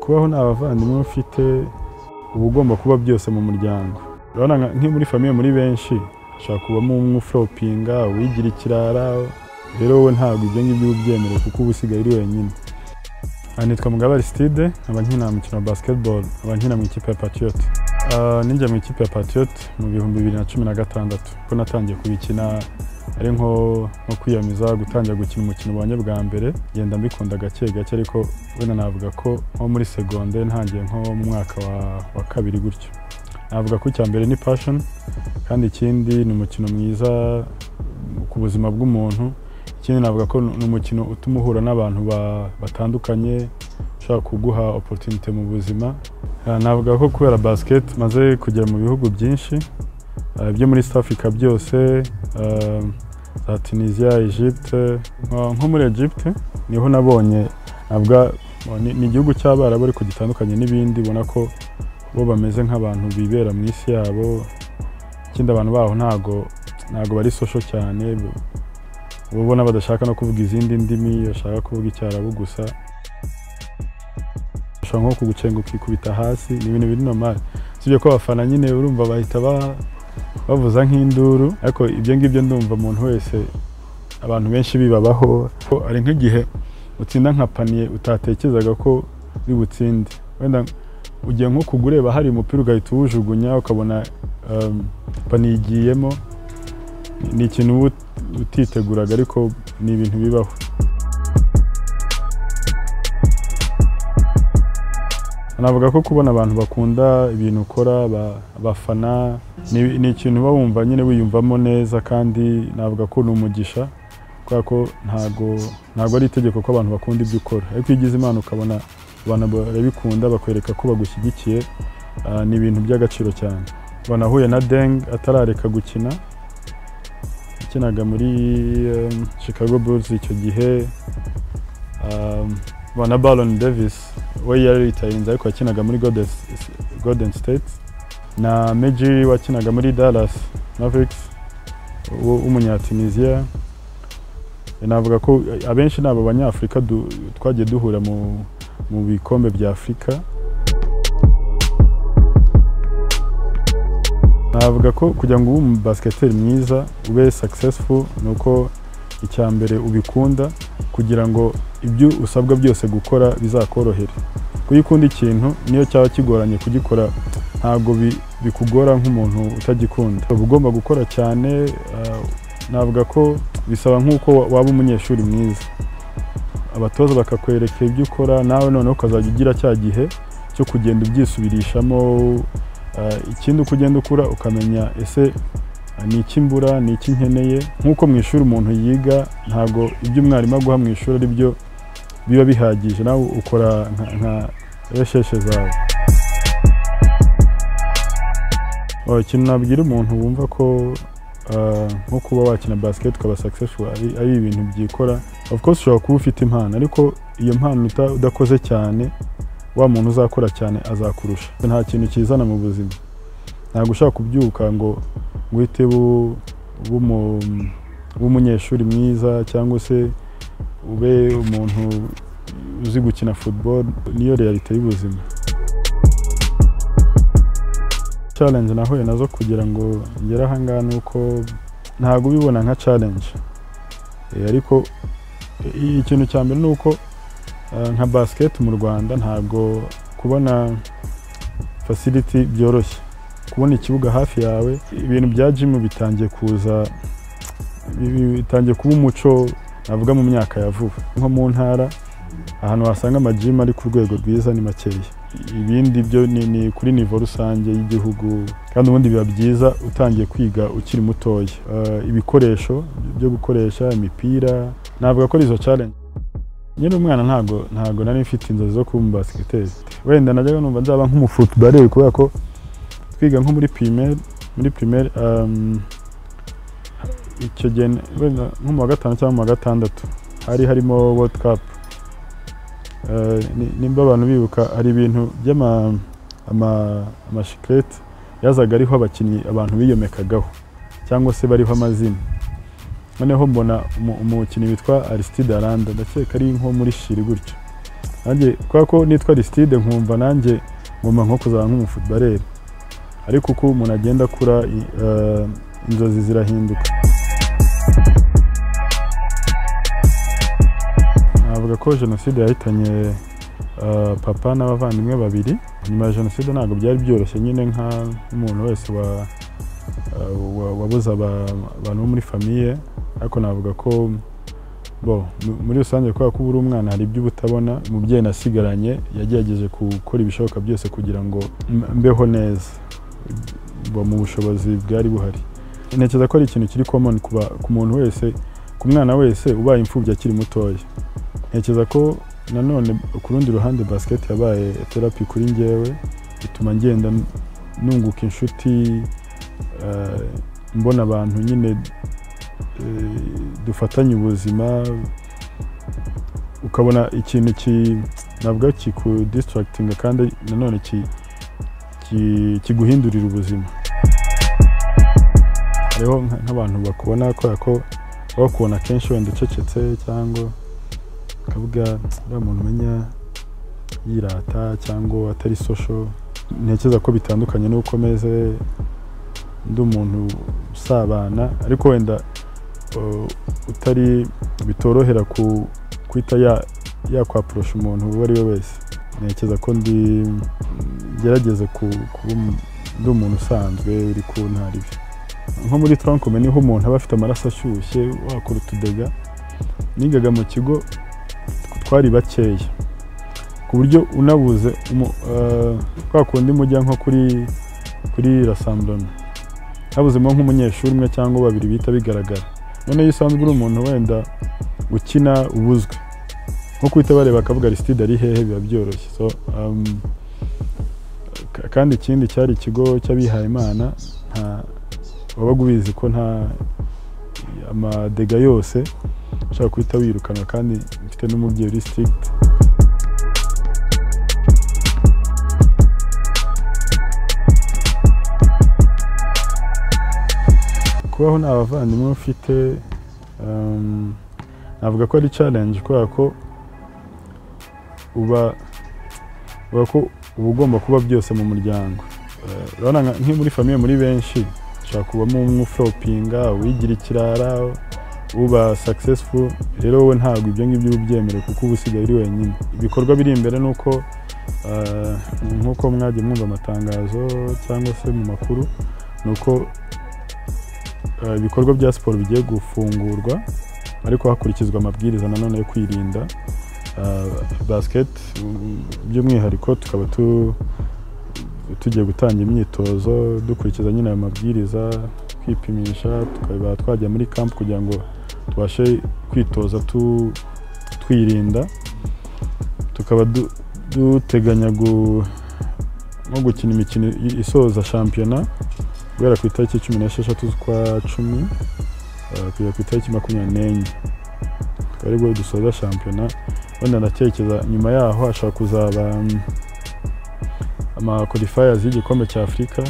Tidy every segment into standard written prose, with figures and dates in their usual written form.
kubaho n'abavandimwe ufite uba ugomba kuba byose mu muryango. Urabona nki muri famiye muri benshi ushaka kubamo umwe uflopinga wigira ikirara, rero wowe ntabwo ibyo ngibyo ubyemere kuko uba usigaye uri wenyine. Nitwa Mugabo Aristide, nkaba nkina umukino wa basketball, nkaba nkina mu ikipe ya Patriot. Ninjye mu ikipe ya Patriot mu 2016 ko natangiye kubikina ari nko kwiyamiza gutangira gukina umukino wanye bwa mbere, ngenda mbikunda gake gake, ariko wenda navuga ko nko muri seconde ntangiye nko mu mwaka wa kabiri gutyo. Navuga ko icya mbere ni passion, kandi ikindi ni umukino mwiza ku buzima bw'umuntu. Ikindi navuga ko ni umukino utuma uhura n'abantu batandukanye, ushaka kuguha opportunity mu buzima. Navuga ko kubera basket maze kugera mu bihugu byinshi byo muri East Africa byose, za Tunisia, Egypte. Nko muri Egypte niho nabonye, navuga ni igihugu cy'Abarabu ariko gitandukanye n'ibindi, ubona ko bo bameze nk'abantu bibera mu isi yabo. Ikindi abantu baho ntago bari social cyane, ubona badashaka no kuvuga izindi ndimi, bashaka kuvuga Icyarabu gusa. Ushobora nko kugucenga ukikubita hasi, ni ibintu biri normal. Sibyo ko abafana nyine urumva bahita bavuza nk'induru, ariko ibyo ngibyo ndumva umuntu wese, abantu benshi bibabaho. Ari nk'igihe utsinda nka paniye utatekerezaga ko bibutsinde, wenda ugiye nko kugureba hari umupira ugahita uwujugunya ukabona paniye igiyemo. Ni ikintu utiteguraga, ariko ni ibintu bibaho. Navuga ko kubona abantu bakunda ibintu ukora, abafana, ni ikintu uba wumva nyine wiyumvamo neza, kandi navuga ko ni umugisha, kubera ko ntago ari itegeko ko abantu bakunda ibyo ukora, ariko iyo ugize imana ukabona abantu barabikunda bakwereka ko bagushyigikiye, ni ibintu by'agaciro cyane. Nahuye na Deng atarareka gukina, yakinaga muri Chicago Bulls icyo gihe. Na Baron Davis we yari retired ariko yakinaga muri Golden State, na Mejri wakinaga muri Dallas Mavericks w'umunyatunisia. Navuga ko abenshi nabo banyafrika twagiye duhura mu bikombe bya Afrika. Navuga ko kugira ngo ube umubasketeri mwiza, ube successful, nuko icya mbere ubikunda, kugira ngo ibyo usabwa byose gukora bizakorohere. Kuyikunda ikintu niyo cyaba kigoranye kugikora, ntago bikugora nk'umuntu utagikunda. Ugomba gukora cyane. Navuga ko bisaba nk'uko waba umunyeshuri mwiza, abatoza bakakwereka ibyo ukora, nawe noneho ukazajya ugira cya gihe cyo kugenda ubyisubirishamo. Ikindi uko ugenda ukura ukamenya ese ni iki mbura, ni iki nkeneye. Nk'uko mu ishuri umuntu yiga, ntago ibyo umwarimu aguha mu ishuri ari byo biba bihagije, nawe ukora nka resheshe zawe. Ikintu nabwira umuntu wumva ko nko kuba wakina basket ukaba successful ari ibintu byikora. Of course ushobora kuba ufite impano, ariko iyo mpano udakoze cyane, wa muntu uzakora cyane azakurusha. Nta kintu kizana mu buzima, ntabwo ushaka kubyuka ngo uhite umunyeshuri mwiza, cyangwa se ube umuntu uzi gukina football. Niyo realite y'ubuzima. Challenge nahuye nazo kugira ngo ngere aha ngaha nuko ntabwo ubibona nka challenge, ariko ikintu cya mbere nuko nka basket mu Rwanda ntabwo kubona facility byoroshye. Kubona ikibuga hafi yawe, ibintu bya gym bitangiye kuba umuco, navuga mu myaka ya vuba. Nko mu ntara ahantu wasanga ama gym ari ku rwego rwiza ni makeya, ibindi byo ni kuri niveau rusange y'igihugu. Kandi ubundi biba byiza utangiye kwiga ukiri mutoya, ibikoresho byo gukoresha, imipira. Navuga ko izo challenge. Nyine umwana ntago nari mfite inzozi zo kuba umubasketeri. Wenda najyaga numva nzaba nk'umufootballer, kubera ko twiga nko muri primaire icyo gihe wenda nko mu wa gatanu cyangwa mu wa gatandatu harimo World Cup. Nimba abantu bibuka, hari ibintu by'amashikirete yazaga ariho abakinnyi abantu biyomekagaho, cyangwa se bariho amazina. Noneho mbona umukinnyi witwa Aristide Aranda, ndakeka ari nko muri Shiri gutyo. nanjye kubera ko nitwa Aristide nkumva nanjye ngomba nko kuzaba nk'umufootballer, ariko uko umuntu agenda akura inzozi zirahinduka. Navuga ko jenoside yahitanye papa n'abavandimwe babiri. Nyuma ya jenoside ntabwo byari byoroshye nyine nk'umuntu wese wabuze abantu bo muri famiye, ariko navuga ko muri rusange kubera ko uri umwana hari ibyo ubutabona. Umubyeyi nasigaranye yagerageje gukora ibishoboka byose kugira ngo mbeho neza mu bushobozi bwari buhari. Ntekereza ko ari ikintu kiri common ku muntu wese, ku mwana wese ubaye imfubyi akiri mutoya. Ntekereza ko nanone ku rundi ruhande basket yabaye therapy kuri njyewe, ituma ngenda nunguka inshuti, mbona abantu nyine dufatanye ubuzima, ukabona ikintu navuga kiku distracting kandi nanone kiguhindurira ubuzima. Hariho nk'abantu bakubona ko bakubona kenshi wenda ucecetse cyangwa akavuga uriya muntu umenya yirata cyangwa atari social. Ntekereza ko bitandukanye n'uko meze ndi umuntu usabana, ariko wenda bitorohera kwita yakwaprosha umuntu uwo ari we wese. Ntekereza ko gerageze kuba ndi umuntu usanzwe uri ku ntari. Nko muri Tronkomé niho umuntu aba afite amaraso ashyushye, wakora utudega. Nigaga mu kigo twari bakeya ku buryo unabuze kwa kundi mujya nko kuri rassemblement habuzemo nk'umunyeshuri umwe cyangwa babiri bita bigaragara. None iyo usanzwe uri umuntu wenda ukina ubuzwe nko kwita bareba akavuga Aristide ari hehe, biba byoroshye. So kandi ikindi cyari ikigo cy'abihaye Imana, wabaga ubizi ko nta amadega yose ushaka kwita wirukana, kandi mfite n'umubyeyi uri strict. Kubaho nta bavandimwe ufite navuga ko ari challenge, kubera ko uba ugomba kuba byose mu muryango. Urabona nki muri famiye muri benshi ushaka kubamo umuflopinga, wigira ikirara, uba successful. Rero wowe ntabwo ibyo ngibyo ubyemere kuko uba usigaye uri wenyine. Ibikorwa biri imbere nuko nkuko mwagiye mwumva amatangazo cyangwa se mu makuru, nuko ibikorwa bya siporo bigiye gufungurwa, ariko hakurikizwa amabwiriza nanone yo kwirinda. Basket by'umwihariko tukaba tugiye gutanga imyitozo dukurikiza nyine ayo mabwiriza, kwipimisha, tukaba twajya muri camp kugira ngo tubashe kwitoza twirinda. Tukaba duteganya nko gukina imikino isoza shampiyona guhera ku itariki 16 z'ukwa 10 kugera ku itariki 24. Tukaba aribwo dusoza shampiyona. Wenda ndatekereza nyuma yaho hashobora kuzaba qualifiers y'igikombe cya Afrika,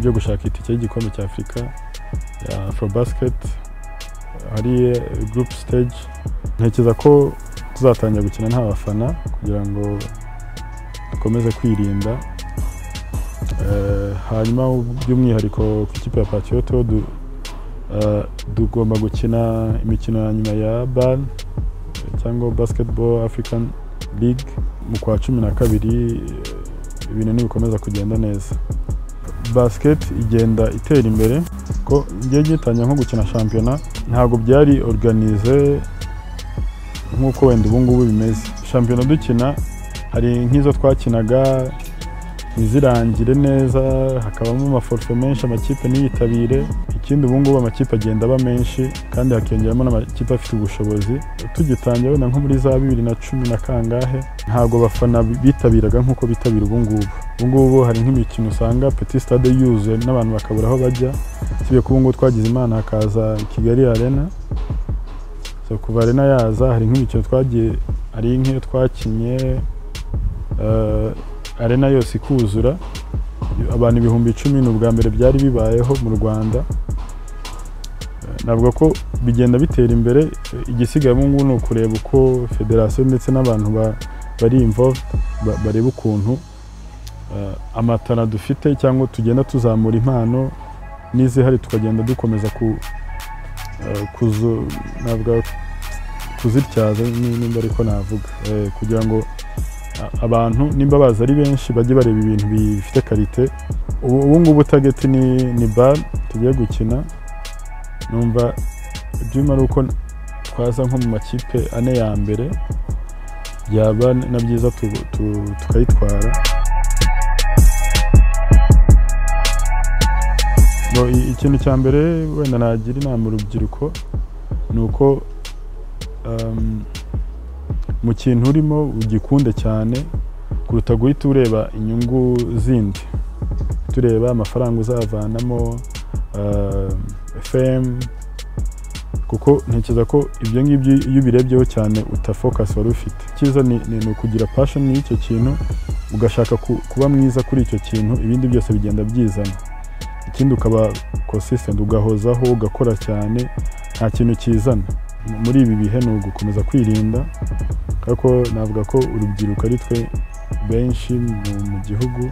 byo gushaka itike y'igikombe cya Afrika ya Afrobasket, hari group stage. Ntekereza ko tuzatangira gukina nta bafana kugira ngo dukomeze kwirinda. Hanyuma by'umwihariko ku ikipe ya Patriote tugomba gukina imikino ya nyuma ya BAL cyangwa Basketball African League mu kwa 12. Ibintu nibikomeza kugenda neza. Basket igenda itera imbere ko ngiye gitanya nko gukina shampiyona, ntabwo byari organize nkuko wenda ubu ngubu bimeze. Shampiyona dukina hari nk'izo twakinaga izirangire neza, hakabamo amaforfe menshi, amakipe niyitabire. Ikindi ubu ngubu amakipe agenda aba menshi kandi hakiyongeramo n'amakipe afite ubushobozi. Tugitangira wenda nko muri za 2010 na kangahe, ntabwo bafana bitabiraga nkuko bitabira ubu ngubu. Ubu ngubu hari nk'imikino usanga Petit Stade yuzuye n'abantu bakabura aho bajya. Sibe ku ngubu twagize Imana hakaza Kigali Arena. So kuva Arena yaza hari nk'imikino twagiye, ari nk'iyo twakinye Arena yose ikuzura, abantu 10,000 n'ubwa mbere byari bibayeho mu Rwanda. Navuga ko bigenda bitera imbere. Igisigaye mu ngubu no kureba uko federation ndetse n'abantu bari involved bareba ukuntu amatara dufite cyangwa tugenda tuzamura impano n'izihari tukagenda dukomeza kuzityaza nimba ariko navuga kugira ngo abantu nimba baza ari benshi bajye bareba ibintu bifite karite. Ubu ngubu target ni bar tugiye gukina, numva ibyuma ari uko twaza nko mu makipe 4 ya mbere yaba na byiza tukayitwara. Ikintu cya mbere wenda nagira inama urubyiruko ni uko mu kintu urimo ugikunde cyane kuruta guhita ureba inyungu zindi, tureba amafaranga uzavanamo FM, kuko ntekereza ko ibyo ngibyo iyo ubirebyeho cyane utafocus wari ufite. Cyiza ni ukugira passion y'icyo kintu, ugashaka kuba mwiza kuri icyo kintu, ibindi byose bigenda byizana. Ikindi ukaba consistent, ugahozaho ugakora cyane, nta kintu kizana. Muri ibi bihe ni ugukomeza kwirinda, kuko navuga ko urubyiruko ari twe benshi mu gihugu,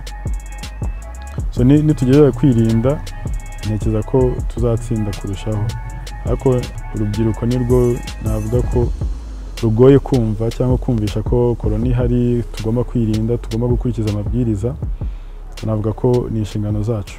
so nitugerera kwirinda ntekereza ko tuzatsinda kurushaho. Ariko urubyiruko nirwo navuga ko rugoye kumva cyangwa kumvisha ko korona ihari, tugomba kwirinda, tugomba gukurikiza amabwiriza. Navuga ko ni inshingano zacu.